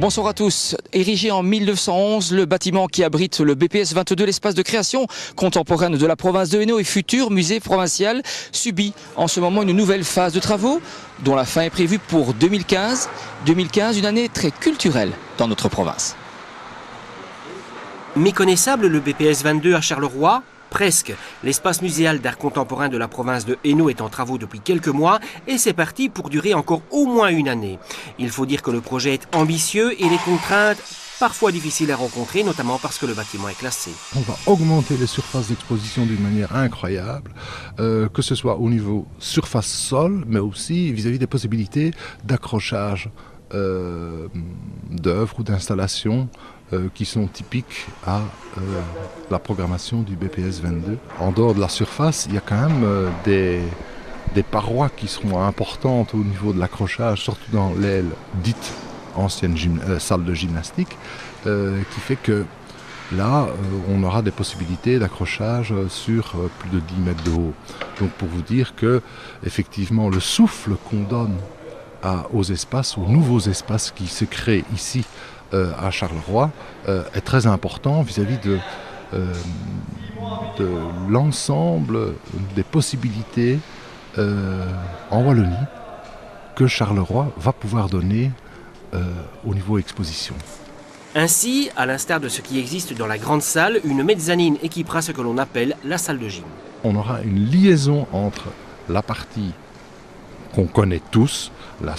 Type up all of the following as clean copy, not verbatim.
Bonsoir à tous. Érigé en 1911, le bâtiment qui abrite le BPS 22, l'espace de création contemporaine de la province de Hainaut et futur musée provincial, subit en ce moment une nouvelle phase de travaux dont la fin est prévue pour 2015. 2015, une année très culturelle dans notre province. Méconnaissable le BPS 22 à Charleroi? Presque. L'espace muséal d'art contemporain de la province de Hainaut est en travaux depuis quelques mois et c'est parti pour durer encore au moins une année. Il faut dire que le projet est ambitieux et les contraintes parfois difficiles à rencontrer, notamment parce que le bâtiment est classé. On va augmenter les surfaces d'exposition d'une manière incroyable, que ce soit au niveau surface sol, mais aussi vis-à-vis des possibilités d'accrochage d'œuvres ou d'installations qui sont typiques à la programmation du BPS 22. En dehors de la surface, il y a quand même des parois qui seront importantes au niveau de l'accrochage, surtout dans l'aile dite ancienne salle de gymnastique, qui fait que là, on aura des possibilités d'accrochage sur plus de 10 mètres de haut. Donc pour vous dire que, effectivement, le souffle qu'on donne aux espaces, aux nouveaux espaces qui se créent ici à Charleroi, est très important vis-à-vis de l'ensemble des possibilités en Wallonie que Charleroi va pouvoir donner au niveau exposition. Ainsi, à l'instar de ce qui existe dans la grande salle, une mezzanine équipera ce que l'on appelle la salle de gym. On aura une liaison entre la partie qu'on connaît tous, la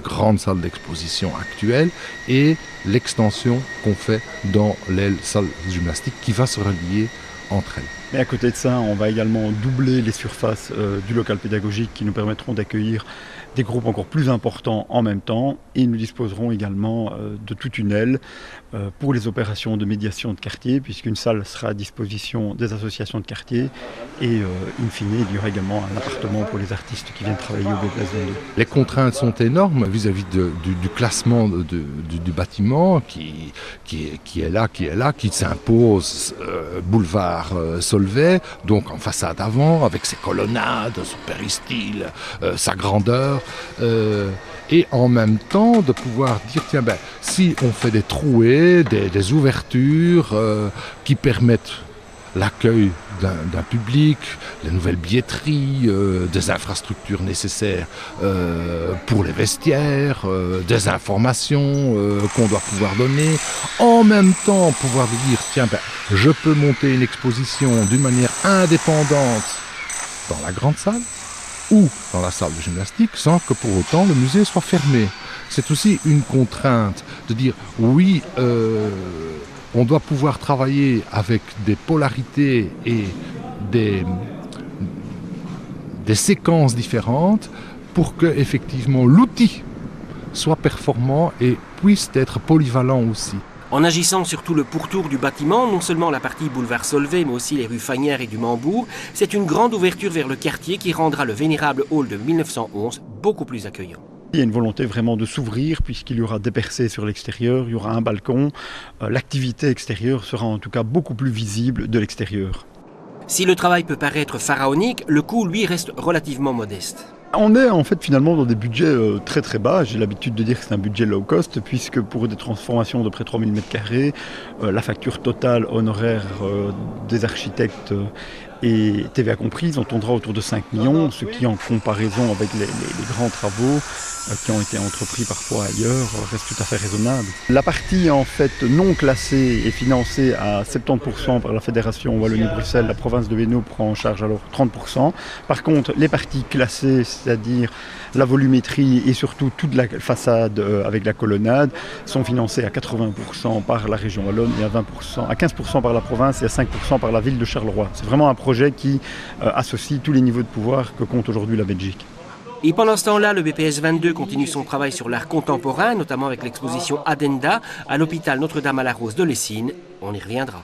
grande salle d'exposition actuelle, et l'extension qu'on fait dans l'aile salle gymnastique qui va se relier entre elles. Mais à côté de ça, on va également doubler les surfaces du local pédagogique qui nous permettront d'accueillir des groupes encore plus importants en même temps, et nous disposerons également de toute une aile pour les opérations de médiation de quartier, puisqu'une salle sera à disposition des associations de quartier, et in fine, il y aura également un appartement pour les artistes qui viennent travailler au BPS 22. Les contraintes sont énormes vis-à-vis du classement du bâtiment qui est là, qui s'impose boulevard Solvay, donc en façade avant, avec ses colonnades, son péristyle, sa grandeur, et en même temps de pouvoir dire, tiens, si on fait des trouées, des ouvertures qui permettent l'accueil d'un public, les nouvelles billetteries, des infrastructures nécessaires pour les vestiaires, des informations qu'on doit pouvoir donner, en même temps pouvoir dire, tiens, je peux monter une exposition d'une manière indépendante dans la grande salle ou dans la salle de gymnastique sans que pour autant le musée soit fermé. C'est aussi une contrainte de dire, oui, on doit pouvoir travailler avec des polarités et des séquences différentes pour que effectivement l'outil soit performant et puisse être polyvalent aussi. En agissant sur tout le pourtour du bâtiment, non seulement la partie boulevard Solvay, mais aussi les rues Fagnières et du Mambourg, c'est une grande ouverture vers le quartier qui rendra le vénérable hall de 1911 beaucoup plus accueillant. Il y a une volonté vraiment de s'ouvrir puisqu'il y aura des percées sur l'extérieur, il y aura un balcon. L'activité extérieure sera en tout cas beaucoup plus visible de l'extérieur. Si le travail peut paraître pharaonique, le coût, lui, reste relativement modeste. On est en fait finalement dans des budgets très très bas. J'ai l'habitude de dire que c'est un budget low cost puisque pour des transformations de près de 3000 m², la facture totale honoraire des architectes et TVA comprise, on tournera autour de 5 millions, ce qui en comparaison avec les grands travaux qui ont été entrepris parfois ailleurs reste tout à fait raisonnable. La partie en fait non classée est financée à 70% par la Fédération Wallonie-Bruxelles. La province de Hainaut prend en charge alors 30%. Par contre, les parties classées, c'est-à-dire la volumétrie et surtout toute la façade avec la colonnade, sont financées à 80% par la région wallonne et à 15% par la province et à 5% par la ville de Charleroi. C'est vraiment un projet qui associe tous les niveaux de pouvoir que compte aujourd'hui la Belgique. Et pendant ce temps-là, le BPS 22 continue son travail sur l'art contemporain, notamment avec l'exposition Addenda à l'hôpital Notre-Dame-à-la-Rose de Lessines. On y reviendra.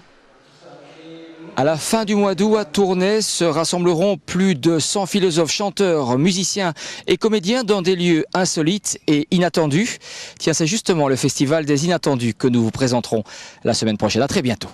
À la fin du mois d'août, à Tournai, se rassembleront plus de 100 philosophes, chanteurs, musiciens et comédiens dans des lieux insolites et inattendus. Tiens, c'est justement le festival des inattendus que nous vous présenterons la semaine prochaine. À très bientôt.